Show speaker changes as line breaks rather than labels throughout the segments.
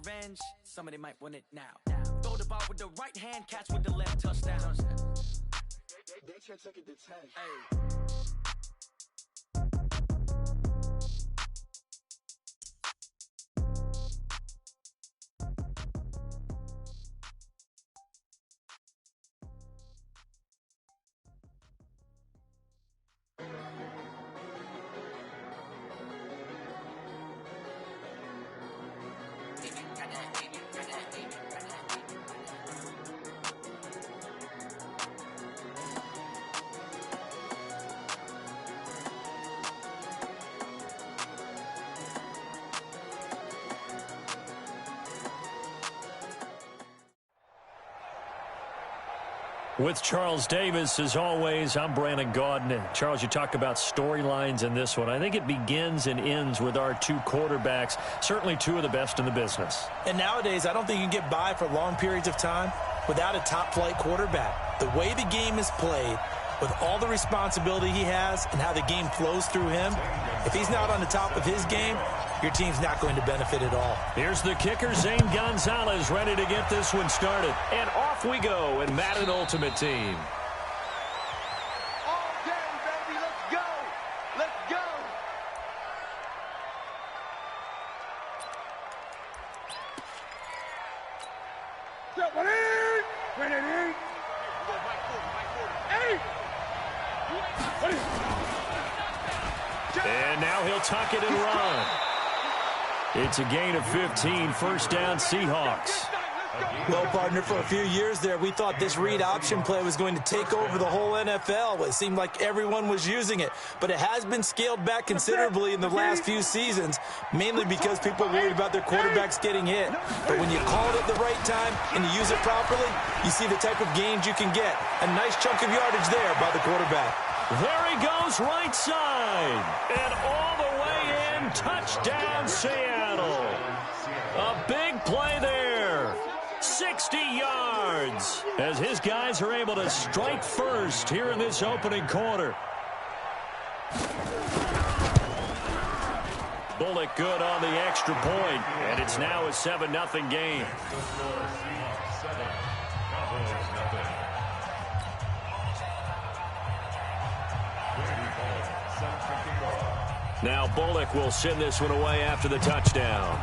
revenge, somebody might want it now. Throw the ball with the right hand, catch with the left, touchdown.
They should take it to 10.
Hey.
With Charles Davis, as always, I'm Brandon Gaudin. Charles, you talk about storylines in this one. I think it begins and ends with our two quarterbacks, certainly two of the best in the business.
And nowadays, I don't think you can get by for long periods of time without a top-flight quarterback. The way the game is played, with all the responsibility he has and how the game flows through him, if he's not on the top of his game, your team's not going to benefit at all.
Here's the kicker, Zane Gonzalez, ready to get this one started. And off we go in Madden Ultimate Team.
All day, baby. Let's go. Let's go.
And now he'll tuck it and run. It's a gain of 15, first down Seahawks.
Well, partner, for a few years there, we thought this read option play was going to take over the whole NFL. It seemed like everyone was using it, but it has been scaled back considerably in the last few seasons, mainly because people worried about their quarterbacks getting hit. But when you call it at the right time and you use it properly, you see the type of gains you can get. A nice chunk of yardage there by the quarterback.
There he goes, right side. And all the way in, touchdown Seattle. A big play there. 60 yards as his guys are able to strike first here in this opening quarter. Bullock good on the extra point, and it's now a 7-0 game. Now Bullock will send this one away after the touchdown.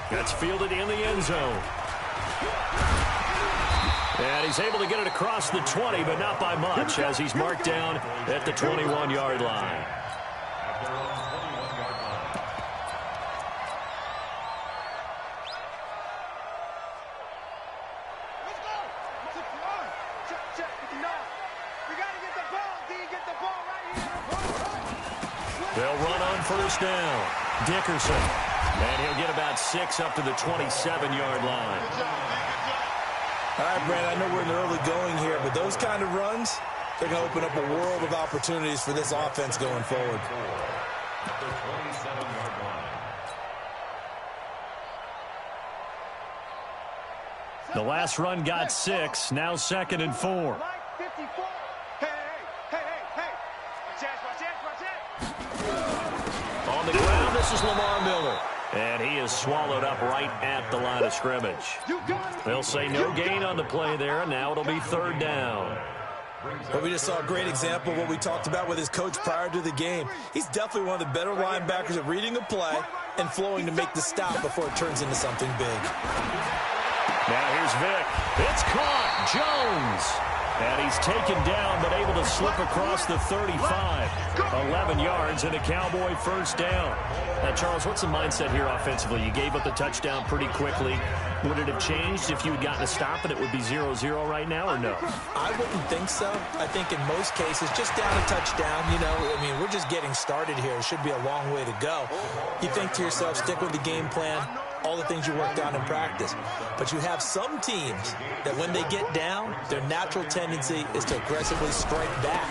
That's fielded in the end zone. And he's able to get it across the 20, but not by much, as he's marked down at the 21-yard line. They'll run on first down. Dickerson. And he'll get about 6 up to the 27-yard line.
All right, Brandon, I know we're in the early going here, but those kind of runs, they're going to open up a world of opportunities for this offense going forward.
The last run got 6, now 2nd and 4. On the ground, this is Lamar Miller. And he is swallowed up right at the line of scrimmage. They'll say no gain on the play there, and now it'll be 3rd down.
Well, we just saw a great example of what we talked about with his coach prior to the game. He's definitely one of the better linebackers at reading a play and flowing to make the stop before it turns into something big.
Now here's Vick. It's caught. Jones. And he's taken down, but able to slip across the 35. 11 yards and a Cowboy first down. Now, Charles, what's the mindset here offensively? You gave up the touchdown pretty quickly. Would it have changed if you had gotten a stop and it would be 0-0 right now, or no?
I wouldn't think so. I think in most cases, just down a touchdown, you know, I mean, we're just getting started here. It should be a long way to go. You think to yourself, stick with the game plan, all the things you worked on in practice. But you have some teams that when they get down, their natural tendency is to aggressively strike back.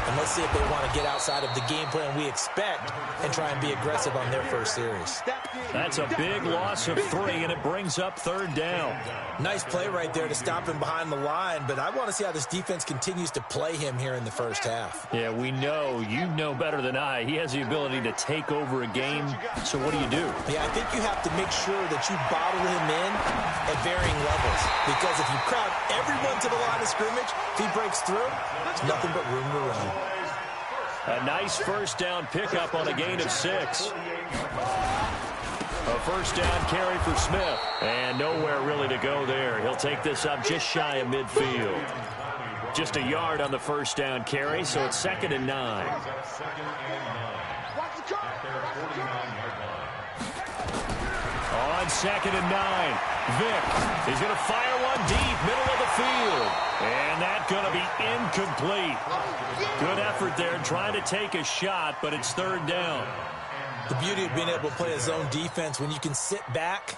And let's see if they want to get outside of the game plan we expect and try and be aggressive on their first series.
That's a big loss of 3, and it brings up 3rd down.
Nice play right there to stop him behind the line, but I want to see how this defense continues to play him here in the first half.
Yeah, we know. You know better than I. He has the ability to take over a game, so what do you do?
Yeah, I think you have to make sure that you bottle him in at varying levels, because if you crowd everyone to the line of scrimmage, if he breaks through, there's nothing but room to run.
A nice first down pickup on a gain of 6. A first down carry for Smith. And nowhere really to go there. He'll take this up just shy of midfield. Just a yard on the first down carry, so it's 2nd and 9. On 2nd and 9, Vick. He's going to fire one deep, middle of the field. And that's going to be incomplete. Good effort there, trying to take a shot, but it's 3rd down.
The beauty of being able to play a zone defense, when you can sit back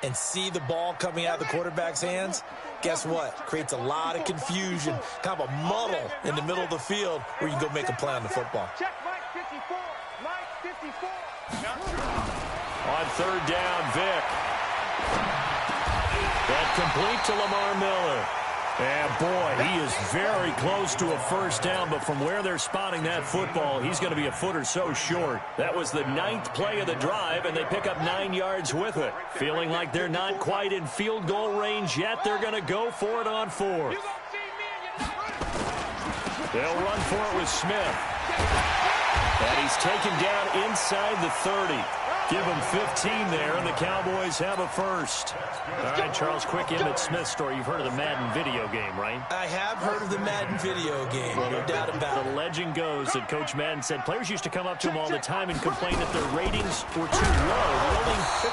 and see the ball coming out of the quarterback's hands, guess what? Creates a lot of confusion, kind of a muddle in the middle of the field where you can go make a play on the football.
Check Mike 54. Mike 54.
On 3rd down, Vick. That complete to Lamar Miller. And boy, he is very close to a first down, but from where they're spotting that football, he's going to be a foot or so short. That was the 9th play of the drive, and they pick up 9 yards with it. Feeling like they're not quite in field goal range yet, they're going to go for it on 4th. They'll run for it with Smith. And he's taken down inside the 30. Give him 15 there, and the Cowboys have a first. All right, Charles, quick Emmitt Smith story. You've heard of the Madden video game, right?
I have heard of the Madden video game, no doubt about it.
The legend goes that Coach Madden said players used to come up to him all the time and complain that their ratings were too low.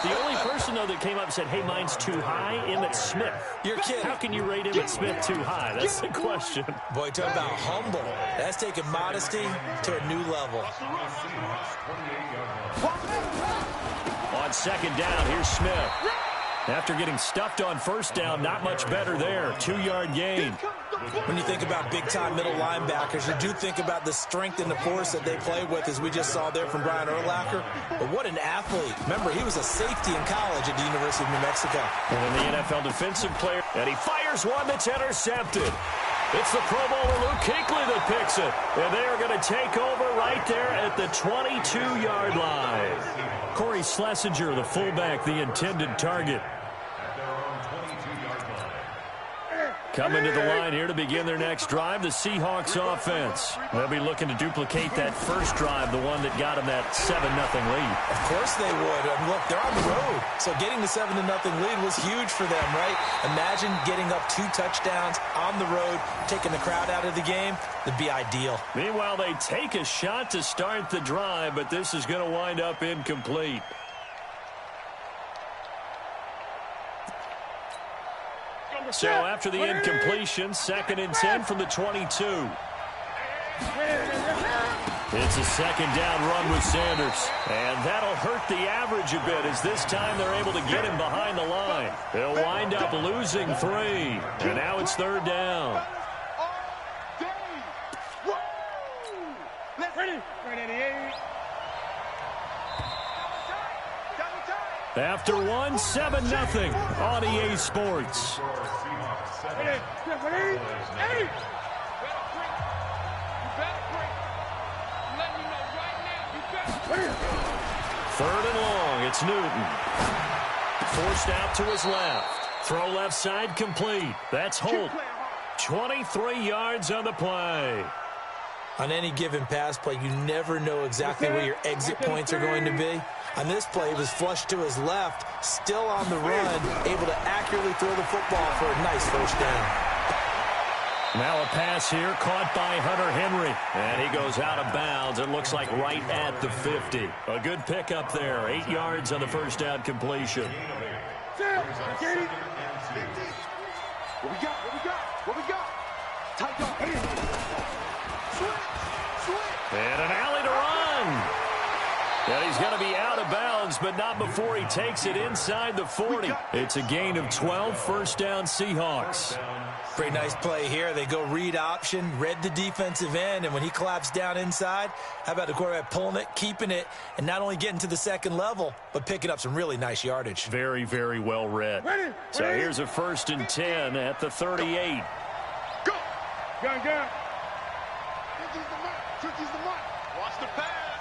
The only person, though, that came up and said, hey, mine's too high, Emmitt Smith.
You're kidding.
How can you rate Emmitt Smith too high? That's the question.
Boy, talk about humble. That's taking modesty to a new level.
On 2nd down, here's Smith. After getting stuffed on first down, not much better there. 2-yard gain.
When you think about big-time middle linebackers, you do think about the strength and the force that they play with, as we just saw there from Brian Urlacher. But what an athlete. Remember, he was a safety in college at the University of New Mexico.
And the NFL defensive player, and he fires one that's intercepted. It's the Pro Bowler Luke Kuechly that picks it. And they are going to take over right there at the 22-yard line. Corey Schlesinger, the fullback, the intended target. Coming to the line here to begin their next drive, the Seahawks offense. They'll be looking to duplicate that first drive, the one that got them that 7-0 lead.
Of course they would. And look, they're on the road. So getting the 7-0 lead was huge for them, right? Imagine getting up 2 touchdowns on the road, taking the crowd out of the game. That'd be ideal.
Meanwhile, they take a shot to start the drive, but this is going to wind up incomplete. So after the incompletion, 2nd and 10 from the 22. It's a 2nd down run with Sanders. And that'll hurt the average a bit, as this time they're able to get him behind the line. They'll wind up losing 3. And now it's 3rd down. After one, 7-0 on EA Sports. 3rd and long, it's Newton. Forced out to his left. Throw left side complete. That's Holt. 23 yards on the play.
On any given pass play, you never know exactly where your exit points are going to be. On this play, he was flushed to his left, still on the run, able to accurately throw the football for a nice first down.
Now a pass here caught by Hunter Henry. And he goes out of bounds. It looks like right at the 50. A good pickup there. 8 yards on the first down completion.
What we got? What we got? Tight up.
And an alley to run. And he's going to be out of bounds, but not before he takes it inside the 40. It's a gain of 12, first down Seahawks.
Pretty nice play here. They go read option, read the defensive end, and when he collapsed down inside, how about the quarterback pulling it, keeping it, and not only getting to the second level, but picking up some really nice yardage.
Very, very well read. So here's a 1st and 10 at the 38.
Go! Gun. Tricky's the mark. Watch the pass.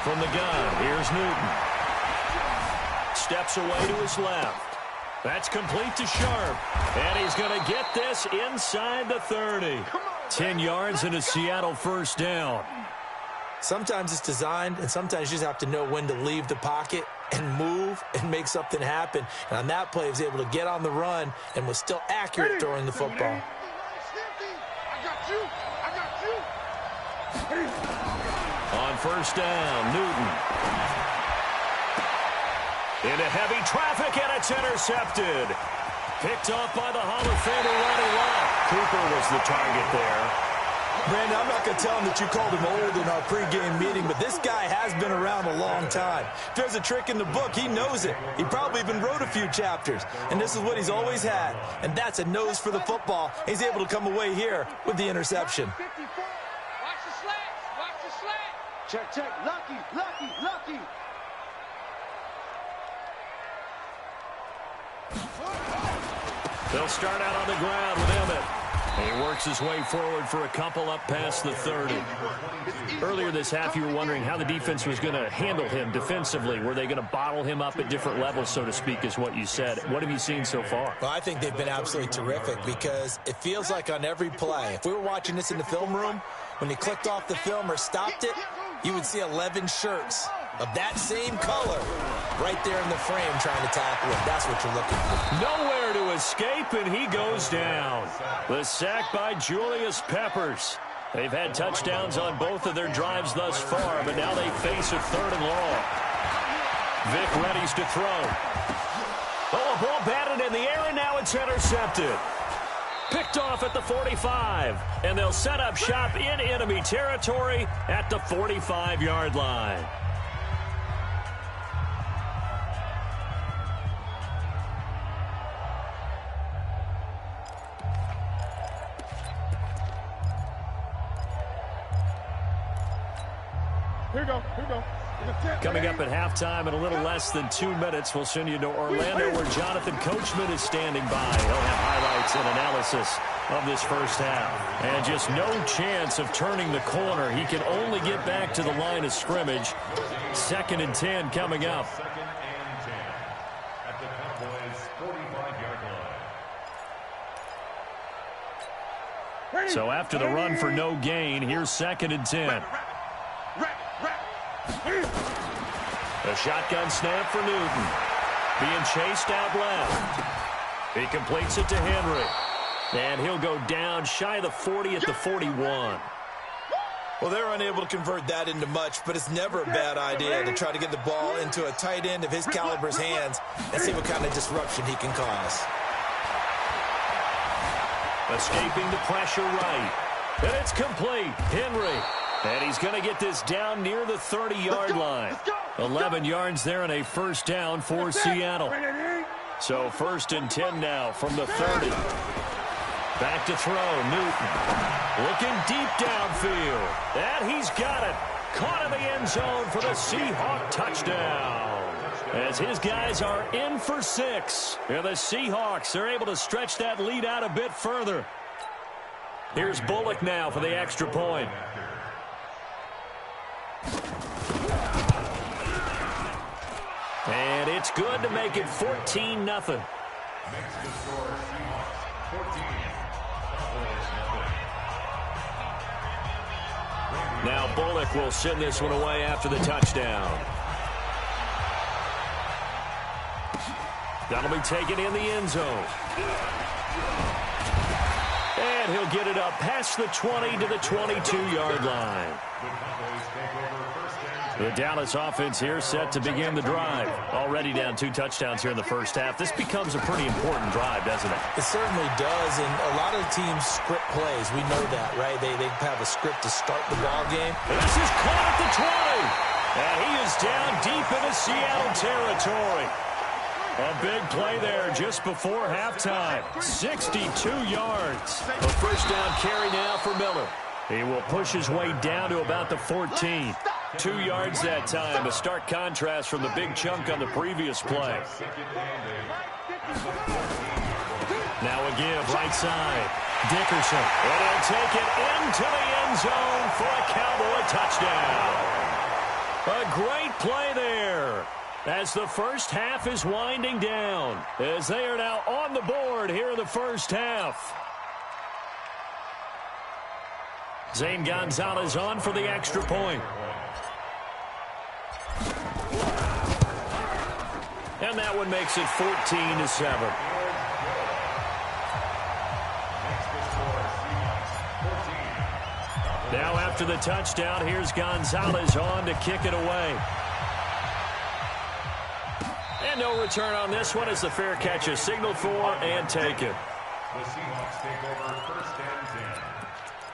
From the gun, here's Newton. Steps away to his left. That's complete to Sharp. And he's going to get this inside the 30. 10 yards and a Seattle 1st down.
Sometimes it's designed, and sometimes you just have to know when to leave the pocket and move and make something happen. And on that play, he was able to get on the run and was still accurate throwing the football.
I got you.
On 1st down, Newton. Into heavy traffic, and it's intercepted. Picked off by the Hall of Famer Ronnie Lott. Cooper was the target there.
Brandon, I'm not going to tell him that you called him old in our pregame meeting, but this guy has been around a long time. If there's a trick in the book, he knows it. He probably even wrote a few chapters, and this is what he's always had, and that's a nose for the football. He's able to come away here with the interception.
Watch the slats. Check. Lucky.
They'll start out on the ground with Emmett. He works his way forward for a couple up past the 30. Earlier this half, you were wondering how the defense was going to handle him defensively. Were they going to bottle him up at different levels, so to speak, is what you said. What have you seen so far?
Well, I think they've been absolutely terrific because it feels like on every play, if we were watching this in the film room, when he clicked off the film or stopped it, you would see 11 shirts of that same color right there in the frame trying to tackle it. That's what you're looking for.
Nowhere to escape, and he goes down. The sack by Julius Peppers. They've had touchdowns on both of their drives thus far, but now they face a 3rd and long. Vic readies to throw. Oh, a ball batted in the air, and now it's intercepted. Picked off at the 45, and they'll set up shop in enemy territory at the 45-yard line.
Here we go.
Coming up at halftime in a little less than 2 minutes, we'll send you to Orlando where Jonathan Coachman is standing by. He'll have highlights and analysis of this 1st half. And just no chance of turning the corner. He can only get back to the line of scrimmage. 2nd and 10 coming up.
At the Cowboys' 45-yard line.
So after the run for no gain, here's 2nd and 10. A shotgun snap for Newton. Being chased out left. He completes it to Henry. And he'll go down shy of the 40 at the 41.
Well, they're unable to convert that into much, but it's never a bad idea to try to get the ball into a tight end of his caliber's hands and see what kind of disruption he can cause.
Escaping the pressure right. And it's complete. Henry. And he's going to get this down near the 30-yard line. 11 yards there and a 1st down for Seattle. So 1st and 10 now from the 30. Back to throw, Newton. Looking deep downfield. And he's got it. Caught in the end zone for the Seahawk touchdown. As his guys are in for 6. And the Seahawks are able to stretch that lead out a bit further. Here's Bullock now for the extra point. And it's good to make it 14-0.
Makes the score Seahawks 14.
Now Bullock will send this one away after the touchdown. That'll be taken in the end zone. And he'll get it up past the 20 to the 22-yard line. The Dallas offense here set to begin the drive. Already down 2 touchdowns here in the 1st half. This becomes a pretty important drive, doesn't it?
It certainly does, and a lot of teams script plays. We know that, right? They have a script to start the ball game.
And this is caught at the And he is down deep into Seattle territory. A big play there just before halftime. 62 yards. A first down carry now for Miller. He will push his way down to about the 14. 2 yards that time. A stark contrast from the big chunk on the previous play. Now a give right side. Dickerson. And he'll take it into the end zone for a Cowboy touchdown. A great play there as the first half is winding down, as they are now on the board here in the first half. Zane Gonzalez on for the extra point. And that one makes it 14-7. Now after the touchdown, here's Gonzalez on to kick it away. And no return on this one as the fair catch is signaled for and taken.
The Seahawks take over first and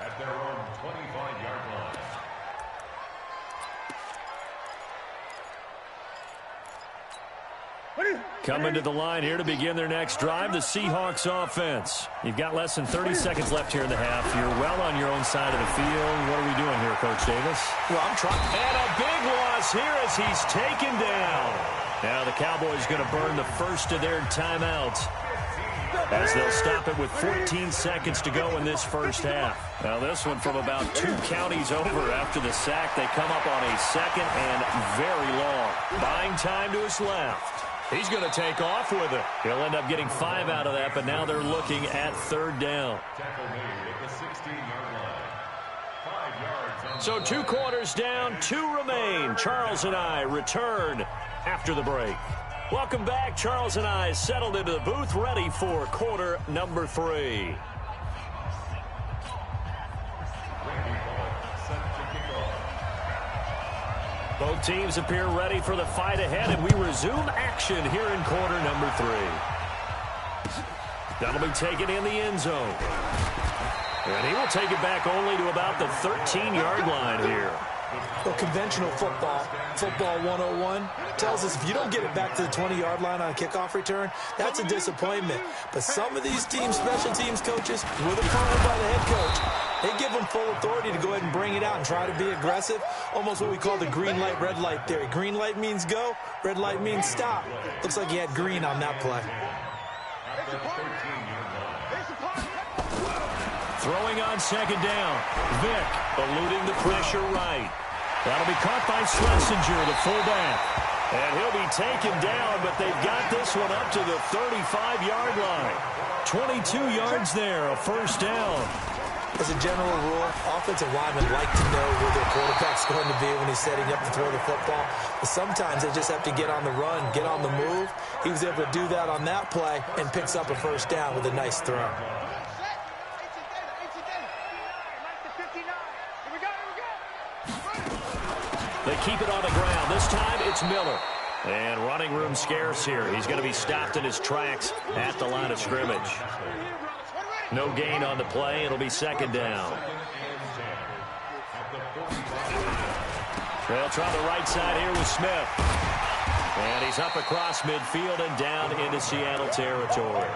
10 at their own 25-yard line.
Coming to the line here to begin their next drive, the Seahawks offense. You've got less than 30 seconds left here in the half. You're well on your own side of the field. What are we doing here, Coach Davis?
Well, I'm trying.
And a big loss here as he's taken down. Now the Cowboys going to burn the first of their timeouts as they'll stop it with 14 seconds to go in this first half. Now this one from about 2 counties over after the sack. They come up on a second and very long. Buying time to his left. He's going to take off with it. He'll end up getting 5 out of that, but now they're looking at third down.
Tackle made at the 16-yard line. 5 yards.
So 2 quarters down, 2 remain. Charles and I return after the break. Welcome back. Charles and I settled into the booth, ready for quarter number 3. Both teams appear ready for the fight ahead, and we resume action here in quarter number 3. That'll be taken in the end zone. And he will take it back only to about the 13-yard line here.
Well, conventional football 101, tells us if you don't get it back to the 20-yard line on a kickoff return, that's a disappointment. But some of these teams, special teams coaches, with approval by the head coach, they give them full authority to go ahead and bring it out and try to be aggressive, almost what we call the green light, red light theory. Green light means go, red light means stop. Looks like he had green on that play.
Throwing on second down. Vick eluding the pressure right. That'll be caught by Schlesinger, the fullback. And he'll be taken down, but they've got this one up to the 35-yard line. 22 yards there, a first down.
As a general rule, offensive linemen like to know where their quarterback's going to be when he's setting up to throw the football. But sometimes they just have to get on the run, get on the move. He was able to do that on that play and picks up a first down with a nice throw.
They keep it on the ground. This time it's Miller. And running room scarce here. He's going to be stopped in his tracks at the line of scrimmage. No gain on the play. It'll be second down. They'll try the right side here with Smith. And he's up across midfield and down into Seattle territory.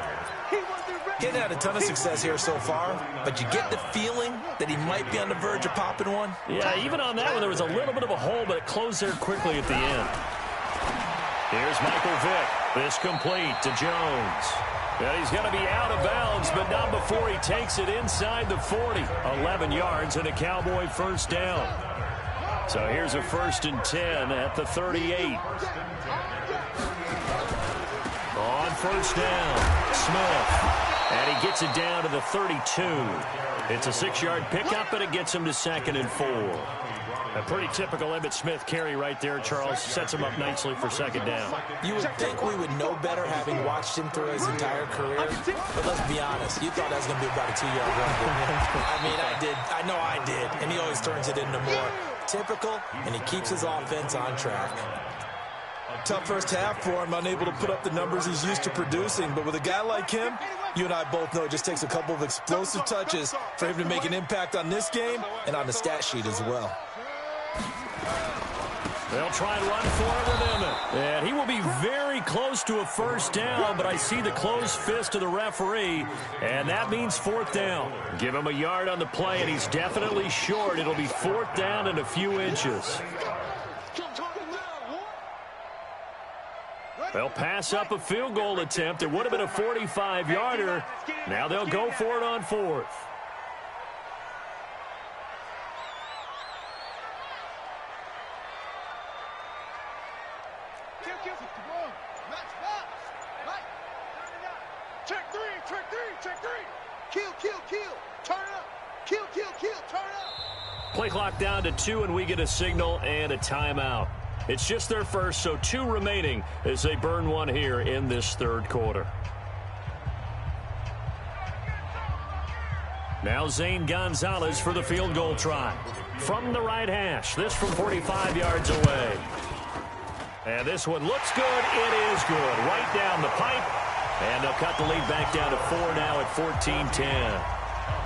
Getting had a ton of success here so far, but you get the feeling that he might be on the verge of popping one.
Yeah, even on that one, there was a little bit of a hole, but it closed there quickly at the end. Here's Michael Vick. This complete to Jones. And he's going to be out of bounds, but not before he takes it inside the 40. 11 yards and a Cowboy first down. So here's a 1st and 10 at the 38. On first down, Smith. And he gets it down to the 32. It's a 6-yard pickup, and it gets him to 2nd and 4. A pretty typical Emmitt Smith carry right there, Charles. Sets him up nicely for second down.
You would think we would know better having watched him through his entire career. But let's be honest, you thought that was going to be about a 2-yard run, didn't you? I mean, I did. I know I did. And he always turns it into more typical, and he keeps his offense on track. Tough first half for him, unable to put up the numbers he's used to producing. But with a guy like him, you and I both know it just takes a couple of explosive touches for him to make an impact on this game and on the stat sheet as well.
They'll try and run for it with Emmett. And he will be very close to a first down, but I see the closed fist of the referee, and that means fourth down. Give him a yard on the play, and he's definitely short. It'll be fourth down and a few inches. They'll pass up a field goal attempt. It would have been a 45-yarder. Now they'll go for it on fourth. Play clock down to 2, and we get a signal and a timeout. It's just their first, so 2 remaining as they burn one here in this third quarter. Now Zane Gonzalez for the field goal try. From the right hash, this from 45 yards away. And this one looks good. It is good. Right down the pipe. And they'll cut the lead back down to 4 now at 14-10.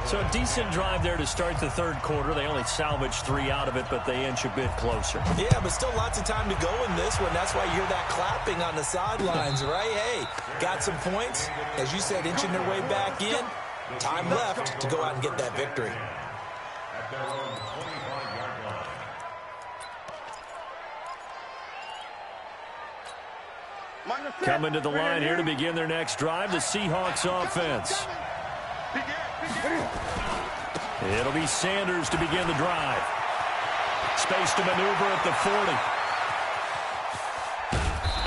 So a decent drive there to start the third quarter. They only salvaged 3 out of it, but they inch a bit closer.
Yeah, but still lots of time to go in this one. That's why you hear that clapping on the sidelines, right? Hey, got some points. As you said, inching their way back in. Time left to go out and get that victory.
At their own 25-yard line.
Coming to the line here to begin their next drive, the Seahawks offense. It'll be Sanders to begin the drive. Space to maneuver at the 40.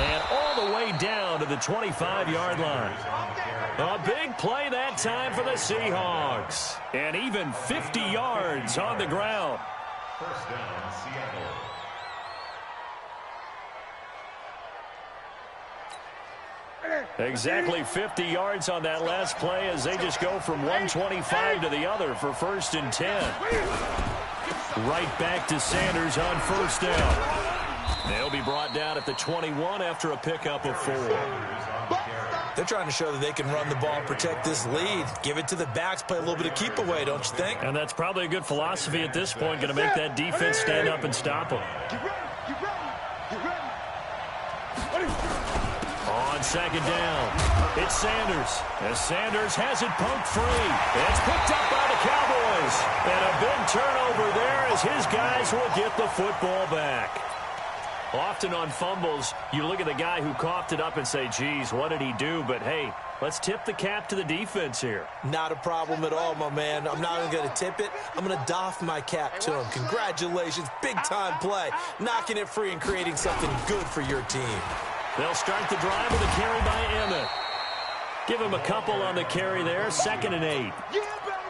And all the way down to the 25-yard line. A big play that time for the Seahawks. And even 50 yards on the ground.
First down, Seattle.
Exactly 50 yards on that last play as they just go from 125 to the other for first and 10. Right back to Sanders on first down. They'll be brought down at the 21 after a pickup of 4.
They're trying to show that they can run the ball and protect this lead. Give it to the backs, play a little bit of keep away, don't you think?
And that's probably a good philosophy at this point, going to make that defense stand up and stop them. On second down, it's Sanders. As Sanders has it poked free. It's picked up by the Cowboys. And a big turnover there as his guys will get the football back. Often on fumbles, you look at the guy who coughed it up and say, geez, what did he do? But, hey, let's tip the cap to the defense here.
Not a problem at all, my man. I'm not even going to tip it. I'm going to doff my cap to him. Congratulations. Big-time play. Knocking it free and creating something good for your team.
They'll start the drive with a carry by Emmett. Give him a couple on the carry there. 2nd and 8.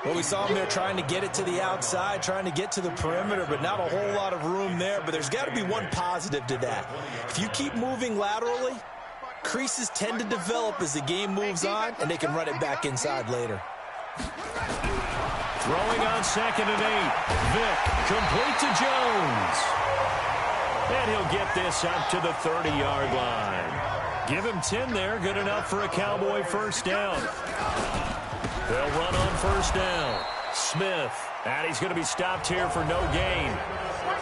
Well, we saw him there trying to get it to the outside, trying to get to the perimeter, but not a whole lot of room there. But there's got to be one positive to that. If you keep moving laterally, creases tend to develop as the game moves on, and they can run it back inside later.
Throwing on 2nd and 8. Vick complete to Jones. And he'll get this up to the 30-yard line. Give him 10 there. Good enough for a Cowboy first down. They'll run on first down. Smith. And he's going to be stopped here for no gain.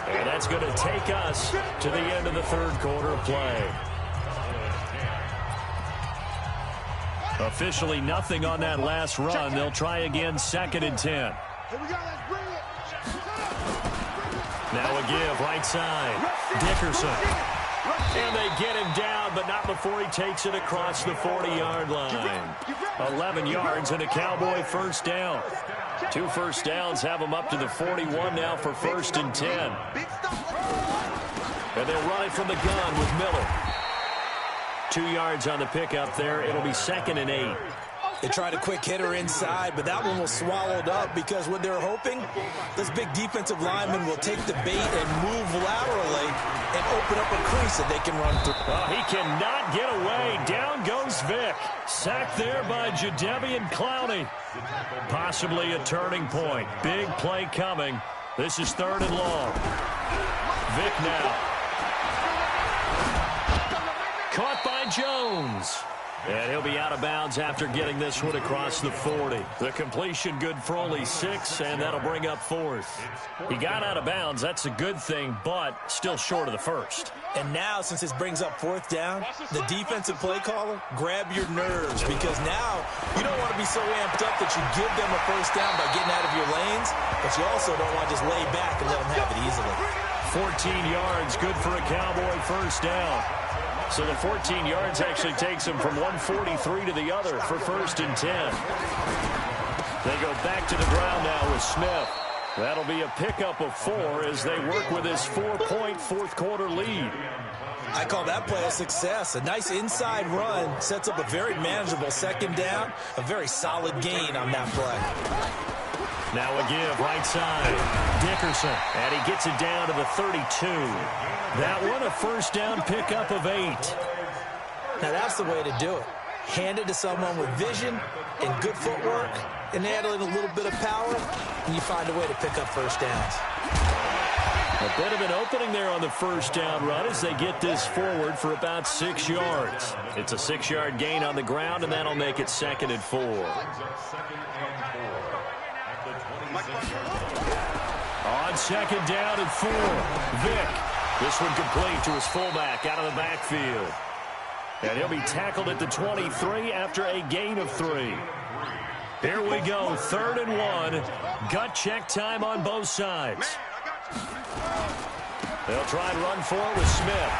And that's going to take us to the end of the third quarter play. Officially nothing on that last run. They'll try again 2nd and 10. Now a give, right side. Dickerson. And they get him down, but not before he takes it across the 40-yard line. 11 yards and a Cowboy first down. 2 first downs have them up to the 41 now for 1st and 10. And they'll run it from the gun with Miller. 2 yards on the pickup there. It'll be 2nd and 8.
They tried a quick hitter inside, but that one was swallowed up because what they're hoping, this big defensive lineman will take the bait and move laterally and open up a crease that they can run through.
Oh, he cannot get away. Down goes Vick. Sacked there by Jadeveon Clowney. Possibly a turning point. Big play coming. This is 3rd and long. Vick now. Caught by Jones. And he'll be out of bounds after getting this one across the 40. The completion good for only 6, and that'll bring up 4th. He got out of bounds. That's a good thing, but still short of the first.
And now, since this brings up 4th down, the defensive play caller, grab your nerves, because now you don't want to be so amped up that you give them a first down by getting out of your lanes, but you also don't want to just lay back and let them have it easily.
14 yards, good for a Cowboy first down. So the 14 yards actually takes him from 143 to the other for 1st and 10. They go back to the ground now with Smith. That'll be a pickup of 4 as they work with his 4-point fourth-quarter lead.
I call that play a success. A nice inside run sets up a very manageable 2nd down, a very solid gain on that play.
Now a give right side. Dickerson, and he gets it down to the 32. That one a first down pickup of 8.
Now that's the way to do it. Hand it to someone with vision and good footwork, and add in a little bit of power, and you find a way to pick up first downs.
A bit of an opening there on the first down run as they get this forward for about 6 yards. It's a 6-yard gain on the ground, and that'll make it 2nd and 4. On 2nd down and 4, Vick. This one complete to his fullback out of the backfield. And he'll be tackled at the 23 after a gain of 3. Here we go, 3rd and 1. Gut check time on both sides. They'll try and run for it with Smith.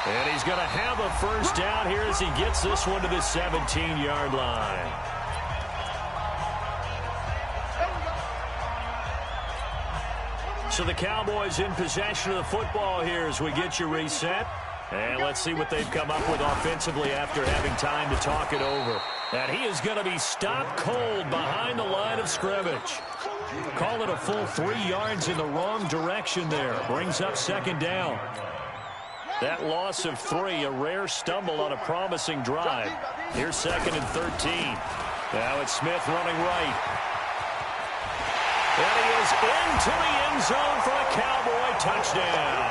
And he's going to have a first down here as he gets this one to the 17-yard line. So the Cowboys in possession of the football here as we get you reset. And let's see what they've come up with offensively after having time to talk it over. And he is going to be stopped cold behind the line of scrimmage. Call it a full 3 yards in the wrong direction there. Brings up 2nd down. That loss of 3, a rare stumble on a promising drive. Here's 2nd and 13. Now it's Smith running right. And he is into the end zone for a Cowboy touchdown.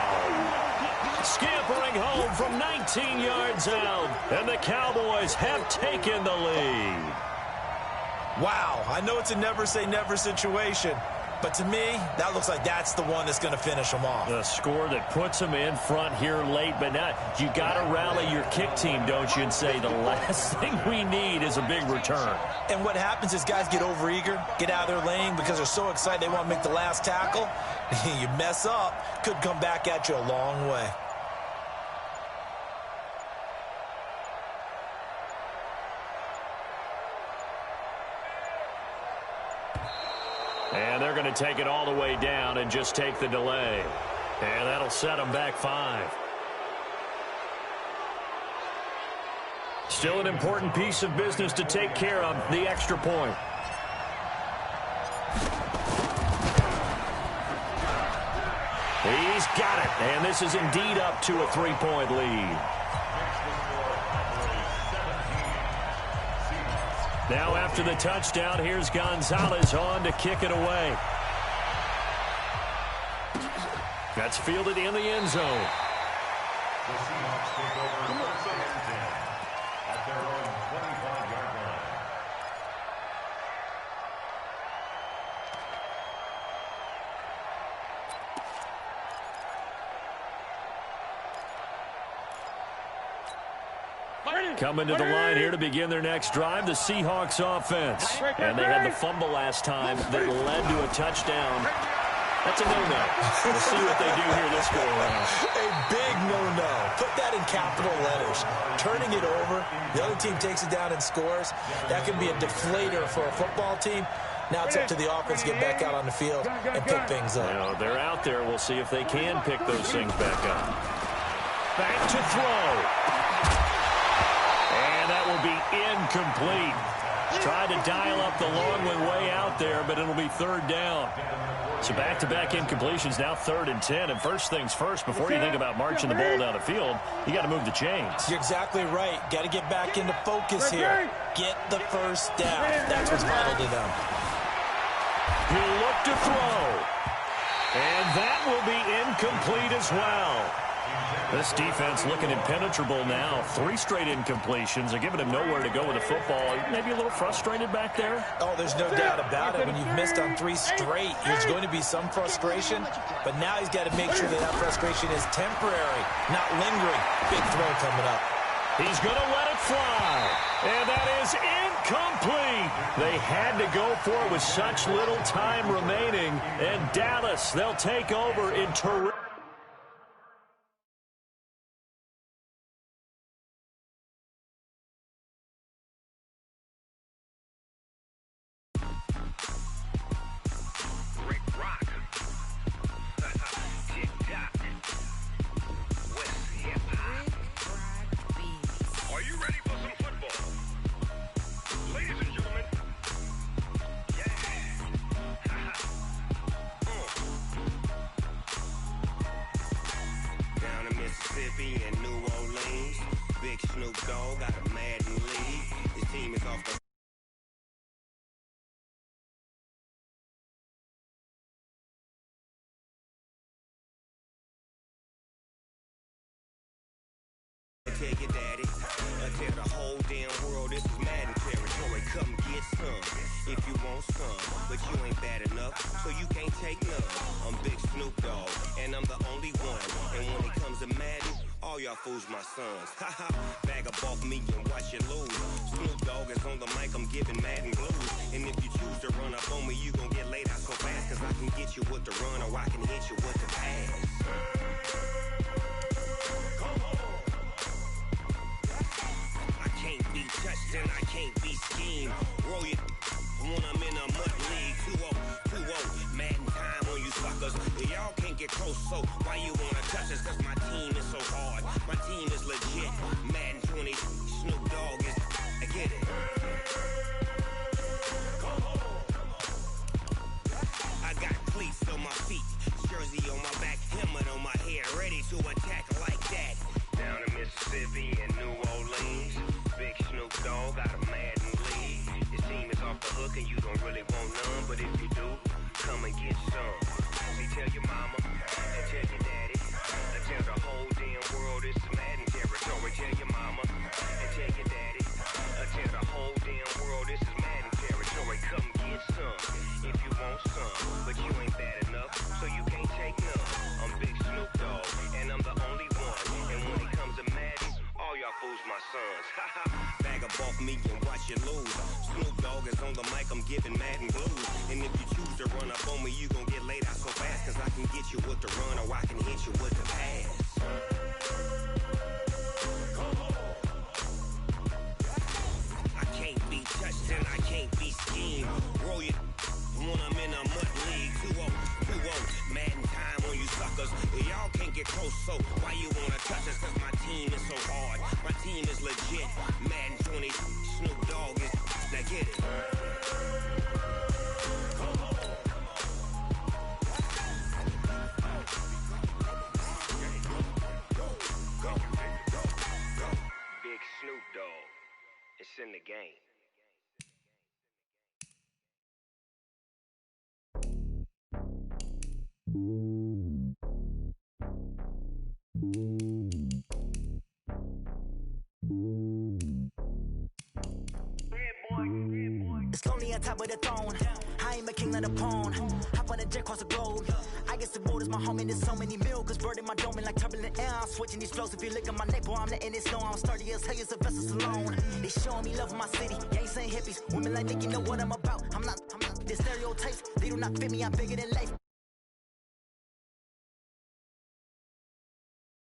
Scampering home from 19 yards out, and the Cowboys have taken the lead.
Wow, I know it's a never-say-never situation, but to me, that looks like that's the one that's going to finish them off.
The score that puts them in front here late, but not. You got to rally your kick team, don't you, and say the last thing we need is a big return.
And what happens is guys get overeager, get out of their lane because they're so excited they want to make the last tackle. You mess up, could come back at you a long way.
And they're going to take it all the way down and just take the delay. And that'll set them back 5. Still an important piece of business to take care of, the extra point. He's got it. And this is indeed up to a 3-point lead. Now after the touchdown, here's Gonzalez on to kick it away. That's fielded in the end zone.
The Seahawks take over 1st and 10 at their own 25-yard line.
Coming to the line here to begin their next drive, the Seahawks offense. And they had the fumble last time that led to a touchdown. That's a no-no. We'll see what they do here this go around.
A big no-no. Put that in capital letters. Turning it over, the other team takes it down and scores. That can be a deflator for a football team. Now it's up to the offense to get back out on the field and pick things up.
You know, they're out there. We'll see if they can pick those things back up. Back to throw. And that will be incomplete. Tried to dial up the long one way out there, but it'll be 3rd down. So back-to-back incompletions, now 3rd and 10. And first things first, before you think about marching the ball down the field, you got to move the chains.
You're exactly right. Got to get back into focus here. Get the first down. That's what's vital to them.
He'll look to throw. And that will be incomplete as well. This defense looking impenetrable now. 3 straight incompletions. They're giving him nowhere to go with the football. Maybe a little frustrated back there?
Oh, there's no doubt about it. When you've missed on 3 straight, there's going to be some frustration. But now he's got to make sure that frustration is temporary, not lingering. Big throw coming up.
He's going to let it fly. And that is incomplete. They had to go for it with such little time remaining. And Dallas, they'll take over in terrific.
And New Orleans, Big Snoop Dogg got a Madden lead. His team is off the tell your daddy, tell the whole damn world this is Madden territory. Come get some if you want some, but you ain't bad enough, so you can't take none. I'm Big Snoop Dogg, and I'm the only one. And when it comes to Madden, all y'all fools my sons. Haha, bag up off me and watch you lose. Snoop Dogg is on the mic, I'm giving Madden blues. And if you choose to run up on me, you gon' get laid out so fast, cause I can get you with the run or I can hit you with the pass. Touched and I can't be schemed. Roll you when I'm in a mud league. 2-0, Madden time on you suckers. Y'all can't get close, so why you wanna touch us? Cause my team is so hard. My team is legit. Madden 20, Snoop Dogg is. I get it. I got cleats on my feet, jersey on my back, helmet on my head, ready to attack like that. Down in Mississippi and New Orleans, Big Snoop Dogg got a Madden lead. His team is off the hook and you don't really want none, but if you do, come and get some. See, tell your mama and tell your daddy, and tell the whole damn world it's Madden territory. Tell your mama and tell your daddy, and tell the whole damn world this is Madden territory. Come get some if you want some, but you ain't bad enough, so you can't take none. I'm Big Snoop Dogg, and I'm the only one. And when it comes to Madden, all y'all fools my sons. Bag up off me and watch you lose. Snoop Dogg is on the mic, I'm giving Madden blues. And if you choose to run up on me, you gon' get laid out so fast, cause I can get you with the run or I can hit you with the pass. I can't be touched and I can't be schemed. Roll you when I'm in a mud league. 2-0, Madden time on you suckers. Y'all can't get close, so why you wanna touch us? Cause my team is so hard. My team is legit. Madden 20, Snoop Dogg is. Now get it. Big Snoop Dogg. It's in the game.
It's lonely on top of the throne. I ain't a king of the pawn. Hop on a jet across the globe. I guess the road is my home and there's so many milkers burning my dome like turbulent air. I'm switching these flows. If you look at my neck, boy, I'm letting it snow. I'm sturdy as hell as a vessel alone. They showing me love in my city. Ain't saying hippies. Women like Nick, you know what I'm about. I'm not. The stereotypes, they do not fit me. I'm bigger than life.